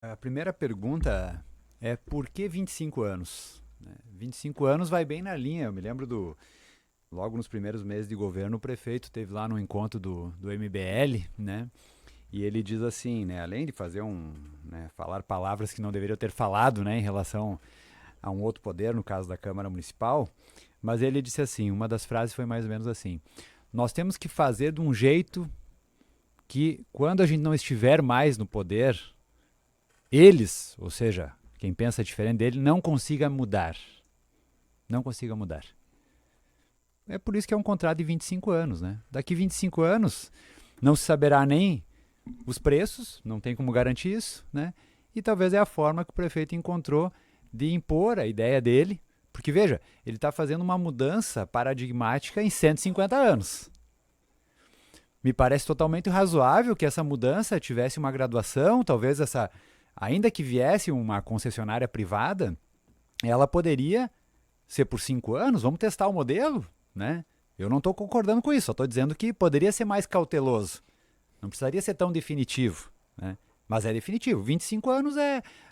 A primeira pergunta é por que 25 anos? 25 anos vai bem na linha. Eu me lembro logo nos primeiros meses de governo, o prefeito teve lá no encontro do MBL, né? E ele diz assim, né? Além de fazer falar palavras que não deveria ter falado, né? Em relação a um outro poder, no caso da Câmara Municipal, mas ele disse assim, uma das frases foi mais ou menos assim: nós temos que fazer de um jeito que quando a gente não estiver mais no poder, eles, ou seja, quem pensa diferente dele, não consiga mudar. Não consiga mudar. É por isso que é um contrato de 25 anos, né? Daqui 25 anos não se saberá nem os preços, não tem como garantir isso, né? E talvez é a forma que o prefeito encontrou de impor a ideia dele, porque veja, ele está fazendo uma mudança paradigmática em 150 anos. Me parece totalmente razoável que essa mudança tivesse uma graduação, talvez ainda que viesse uma concessionária privada, ela poderia ser por 5 anos, vamos testar o modelo, né? Eu não estou concordando com isso, só estou dizendo que poderia ser mais cauteloso. Não precisaria ser tão definitivo, né? Mas é definitivo. 25 anos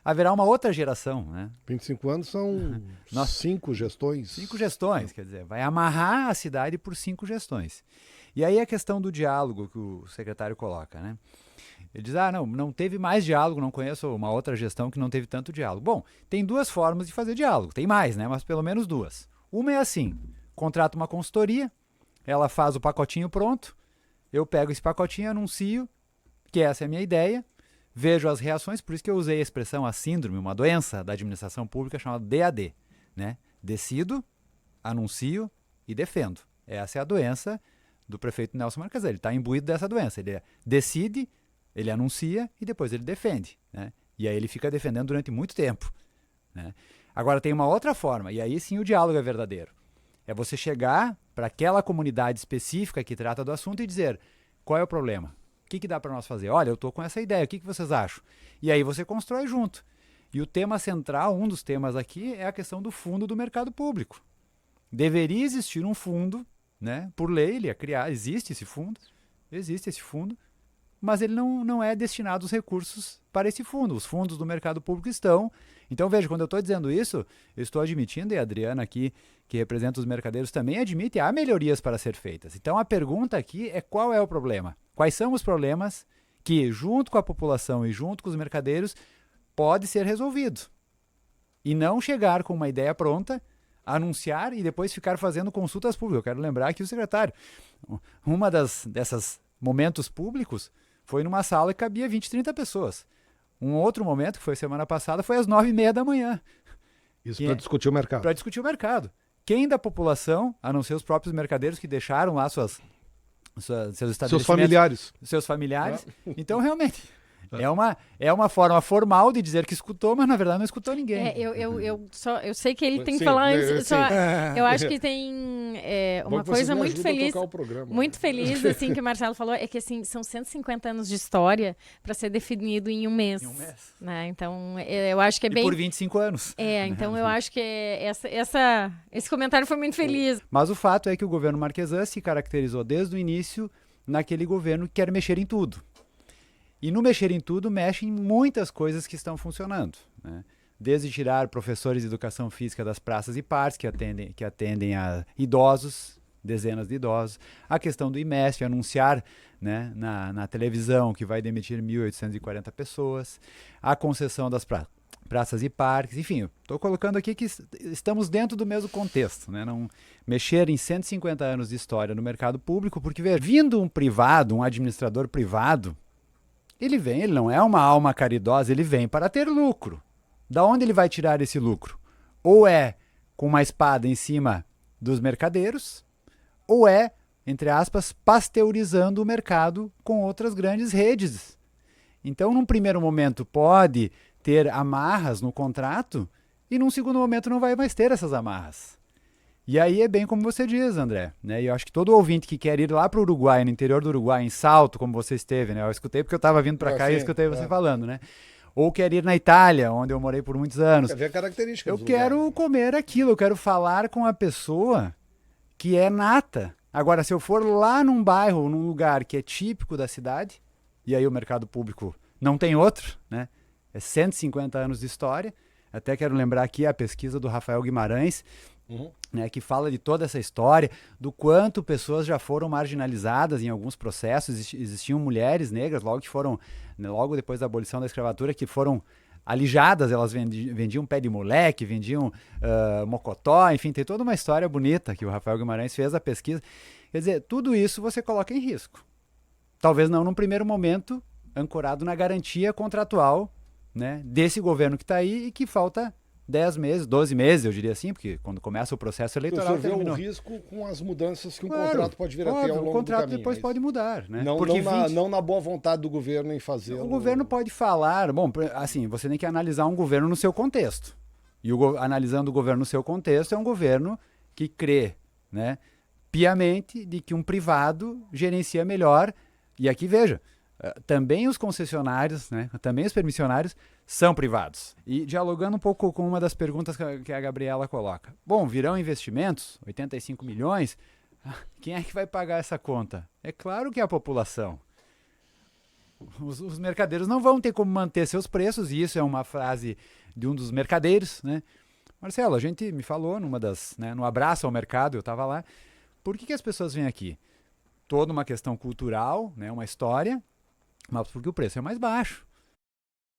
haverá uma outra geração, né? 25 anos são Nossa, 5 gestões. 5 gestões, quer dizer, vai amarrar a cidade por 5 gestões. E aí a questão do diálogo que o secretário coloca, né? Ele diz, não teve mais diálogo, não conheço uma outra gestão que não teve tanto diálogo. Bom, tem duas formas de fazer diálogo, tem mais, né? Mas pelo menos duas. Uma é assim, contrata uma consultoria, ela faz o pacotinho pronto, eu pego esse pacotinho, anuncio que essa é a minha ideia, vejo as reações, por isso que eu usei a expressão a síndrome, uma doença da administração pública chamada DAD, né? Decido, anuncio e defendo. Essa é a doença do prefeito Nelson Marquesan. Ele está imbuído dessa doença. Ele decide, ele anuncia e depois ele defende, né? E aí ele fica defendendo durante muito tempo, né? Agora tem uma outra forma, e aí sim o diálogo é verdadeiro. É você chegar para aquela comunidade específica que trata do assunto e dizer qual é o problema. O que dá para nós fazer? Olha, eu estou com essa ideia, o que vocês acham? E aí você constrói junto. E o tema central, um dos temas aqui, é a questão do fundo do mercado público. Deveria existir um fundo, né? Por lei, ele é criado, existe esse fundo, mas ele não é destinado os recursos para esse fundo. Os fundos do mercado público estão. Então, veja, quando eu estou dizendo isso, eu estou admitindo, e a Adriana aqui, que representa os mercadeiros, também admite, há melhorias para ser feitas. Então, a pergunta aqui é qual é o problema? Quais são os problemas que, junto com a população e junto com os mercadeiros, pode ser resolvido? E não chegar com uma ideia pronta, anunciar e depois ficar fazendo consultas públicas. Eu quero lembrar aqui o secretário. Uma dessas momentos públicos foi numa sala que cabia 20, 30 pessoas. Um outro momento, que foi semana passada, foi às 9h30 da manhã. Isso para discutir o mercado. Para discutir o mercado. Quem da população, a não ser os próprios mercadeiros que deixaram lá seus estabelecimentos. Seus familiares. Seus familiares. Então, realmente, é uma forma formal de dizer que escutou, mas na verdade não escutou ninguém. Eu sei que ele tem que Sim, falar eu antes. sei. Eu acho que tem uma coisa muito feliz. Muito feliz, assim, que o Marcelo falou, é que assim, são 150 anos de história para ser definido em um mês. Em um mês. Né? Então, eu acho que é bem. E por 25 anos. Então eu acho que esse comentário foi muito feliz. Mas o fato é que o governo Marquesan se caracterizou desde o início naquele governo que quer mexer em tudo. E no mexer em tudo, mexe em muitas coisas que estão funcionando, né? Desde tirar professores de educação física das praças e parques que atendem a idosos, dezenas de idosos, a questão do IMESP, anunciar, né, na televisão que vai demitir 1.840 pessoas, a concessão das praças e parques, enfim, estou colocando aqui que estamos dentro do mesmo contexto, né? Não mexer em 150 anos de história no mercado público, porque veja, vindo um privado, um administrador privado, ele não é uma alma caridosa, ele vem para ter lucro. Da onde ele vai tirar esse lucro? Ou é com uma espada em cima dos mercadeiros, ou é, entre aspas, pasteurizando o mercado com outras grandes redes. Então, num primeiro momento, pode ter amarras no contrato e num segundo momento não vai mais ter essas amarras. E aí é bem como você diz, André, né? E eu acho que todo ouvinte que quer ir lá para o Uruguai, no interior do Uruguai, em Salto, como você esteve, né? Eu escutei porque eu estava vindo para cá e escutei você falando, né? Ou quer ir na Itália, onde eu morei por muitos anos. Quer ver a característica Eu quero comer aquilo, eu quero falar com a pessoa que é nata. Agora, se eu for lá num bairro, num lugar que é típico da cidade, e aí o mercado público não tem outro, né? é 150 anos de história. Até quero lembrar aqui a pesquisa do Rafael Guimarães, né, que fala de toda essa história, do quanto pessoas já foram marginalizadas em alguns processos. Existiam mulheres negras, logo depois da abolição da escravatura, que foram alijadas, elas vendiam pé de moleque, vendiam mocotó, enfim, tem toda uma história bonita que o Rafael Guimarães fez a pesquisa. Quer dizer, tudo isso você coloca em risco. Talvez não num primeiro momento, ancorado na garantia contratual, né, desse governo que está aí e que falta 10 meses, 12 meses, eu diria assim, porque quando começa o processo eleitoral... O senhor vê o risco com as mudanças que um contrato pode vir a ter ao longo do caminho. O contrato depois pode mudar, né? Não na boa vontade do governo em fazer... O governo pode falar... Bom, assim, você tem que analisar um governo no seu contexto. E analisando o governo no seu contexto, é um governo que crê, né, piamente de que um privado gerencia melhor. E aqui, veja, também os concessionários, né, também os permissionários são privados. E dialogando um pouco com uma das perguntas que a Gabriela coloca. Bom, virão investimentos, 85 milhões, quem é que vai pagar essa conta? É claro que é a população. Os mercadeiros não vão ter como manter seus preços, e isso é uma frase de um dos mercadeiros, né? Marcelo, a gente me falou no Abraço ao Mercado, eu estava lá, por que as pessoas vêm aqui? Toda uma questão cultural, né, uma história, mas porque o preço é mais baixo.